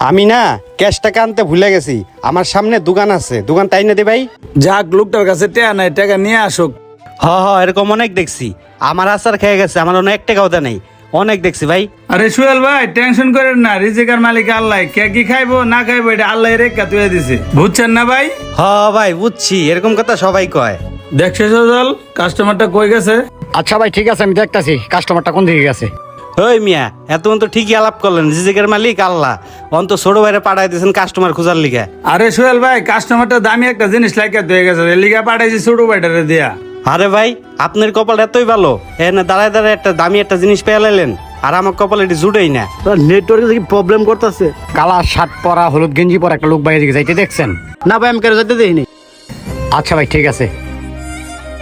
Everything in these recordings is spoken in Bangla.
আমি না ক্যাশ টাকা আনতে ভুলে গেছি। আমার সামনে দোকান আছে, দোকান তাই না দে ভাই। যাক, লোকটার কাছে টাকা নাই, টাকা নিয়ে আসুক। হ এরকম অনেক দেখছি। আমার আচার খেয়ে গেছে, আমার অনেক টাকাও দেয় নাই, অনেক দেখছি ভাই। আরে সোহেল ভাই, টেনশন করেন না, রিজিকের মালিক আল্লাহ। কে কি খাইবো না খাইবো এটা আল্লাহ রেখা তুলে দিছে, বুঝছেন না ভাই? হ ভাই বুঝছি, এরকম কথা সবাই কয়। দেখছে সজল, কাস্টমারটা কই গেছে? আচ্ছা ভাই ঠিক আছে, আমি দেখতাছি কাস্টমারটা কোন দিকে গেছে। ওই মিয়া, এতক্ষণ তো ঠিকই আলাপ করলেন, রিজিকের মালিক আল্লাহ, অন্ত ছোট ভাইরে পাঠাই দিয়েছেন কাস্টমার খোঁজার লিগে। আরে সোহেল ভাই, কাস্টমারটা দামি একটা জিনিস লাইকা হয়ে গেছে, এর লিগা পাঠাইছি ছোট ভাইটারে দিয়া। আরে ভাই, আপনার কপাল এতই ভালো, এনে দাঁড়ায় দাঁড়ায় একটা দামি একটা জিনিস পেয়ে লাইলেন, আর আমার কপাল এটি জুটেই না। নেটওয়ার্কে কি প্রবলেম করতেছে? কালা শার্ট পরা, হলুদ গেঞ্জি পরা একটা লোক বাইরে দিকে যাইতে দেখছেন? না ভাই, আমি কেন যেতে দেখিনি। আচ্ছা ভাই ঠিক আছে।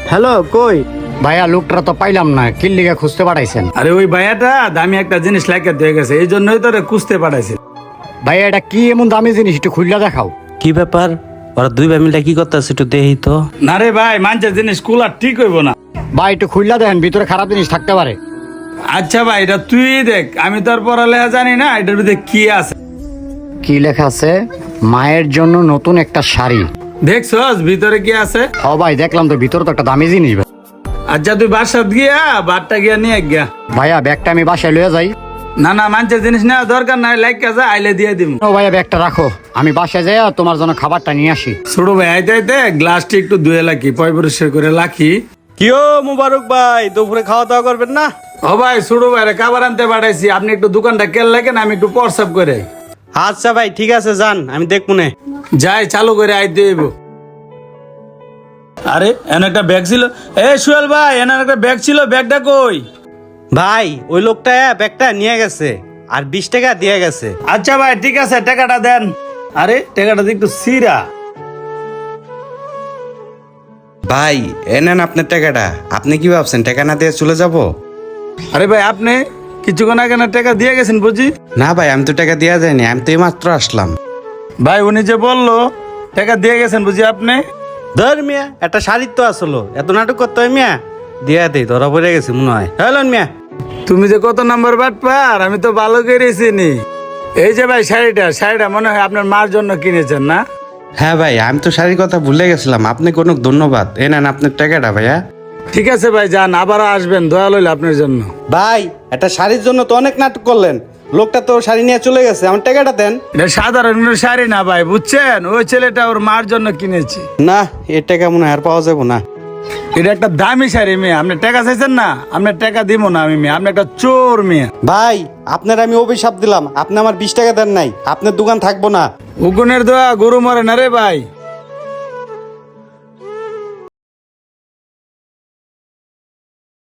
হ্যালো, কই? ভাইয়া লোকটা তো পাইলাম না, কি লিগা খুঁজতে পাঠাইছেন? আরে ওই ভাইয়াটা দামি একটা জিনিস লাইকা হয়ে গেছে, এই জন্যই তোরে খুঁজতে পাঠাইছে। ভাইয়া এটা কি এমন দামি জিনিস, একটু খুললা দেখাও। কি ব্যাপার, ওরা দুই ভাই মিলে কি করতেছে একটু দেখি তো। না রে ভাই, মানুষের জিনিস কুলার ঠিক হইব না। ভাই একটু খুললা দেখেন, ভিতরে খারাপ জিনিস থাকতে পারে। আচ্ছা ভাই, এটা তুই দেখ, আমি তো আর পড়ালেখা জানি না, এটার ভিতরে কি আছে। কি লেখা আছে? মায়ের জন্য নতুন একটা শাড়ি। দেখছস ভিতরে কি আছে? ও ভাই দেখলাম তো, ভিতরে তো একটা দামি জিনিস। ভাই আচ্ছা তুই বাসাত গিয়া বারটা গিয়া নিয়ে গিয়া। ভাইয়া ব্যাগটা আমি বাসায় লয়ে যাই। না না, মানুষের জিনিস নেওয়া দরকার নাই, লাইকা যা, আইলে দিয়ে দিব। ও ভাইয়া ব্যাগটা রাখো, আমি বাসায় যাই তোমার জন্য খাবারটা নিয়ে আসি। ছোট ভাই আইতে আইতে গ্লাসটি একটু ধুয়ে রাখি, পয় পরিষ্কার করে রাখি। কি ও মুবারক ভাই, দুপুরে খাওয়া দাওয়া করবেন না? ও ভাই, ছোট ভাইরে খাবার আনতে পাঠাইছি, আপনি একটু দোকানটা কেল লাগেন, আমি একটু পরসাপ করে। আচ্ছা ভাই ঠিক আছে, যান, আমি দেখবো নে। যাই, চালু করে আইতে হইব। আরে এনে একটা ব্যাগ ছিল। সোহেল ভাই, এনে একটা ব্যাগ ছিল, ব্যাগটা কই? ভাই ওই লোকটা ব্যাগটা নিয়ে গেছে, আর 20 টাকা দিয়ে গেছে। আচ্ছা ভাই ঠিক আছে, টাকাটা দেন। আরে টাকাটা তো একটু সিরা। ভাই এনেন আপনার টাকাটা। আপনি কি ভাবছেন টাকা না দিয়ে চলে যাব? আরে ভাই, আপনি কিছুক্ষণ আগে না টাকা দিয়ে গেছেন বুঝি? না ভাই, আমি তো টাকা দেওয়া যায়নি, আমি তো এইমাত্র আসলাম। ভাই উনি যে বললো টাকা দিয়ে গেছেন বুঝি আপনি? ধর মিয়া, একটা শাড়ির তো আসলো, এত নাটক করতে হয় মিয়া? দিয়া দেই, ধরা পড়ে গেছে মনে হয়। হ্যালো মিয়া। তুমি যে কত নাম্বার বাট পার, আমি তো ভালো করেছি নি। এই যে ভাই শাড়িটা মনে হয় আপনার মার জন্য কিনেছেন না? হ্যাঁ ভাই, আমি তো শাড়ির কথা ভুলে গেছিলাম, আপনি কোনো ধন্যবাদ। এ নেন আপনার টাকাটা ভাইয়া। ঠিক আছে ভাই, যান, আবারও আসবেন, দয়া লইল আপনার জন্য। ভাই একটা শাড়ির জন্য তো অনেক নাটক করলেন, লোকটা তো শাড়ি নিয়ে চলে গেছে, আমার টাকাটা দেন। এটা সাধারণ কোনো শাড়ি না ভাই, বুঝছেন? ওই ছেলেটা ওর মার জন্য কিনেছি। না, এর টাকা মনে হয় আর পাওয়া যাবো না। এটা একটা দামি শাড়ি মেয়ে, আপনি টাকা চাইছেন না, আপনার টাকা দিব না আমি মেয়ে, আপনি একটা চোর মেয়ে। ভাই আপনার আমি অভিশাপ দিলাম, আপনি আমার 20 টাকা দেন নাই, আপনার দোকান থাকবো না। উগুনের দোয়া গরু মরে না রে ভাই।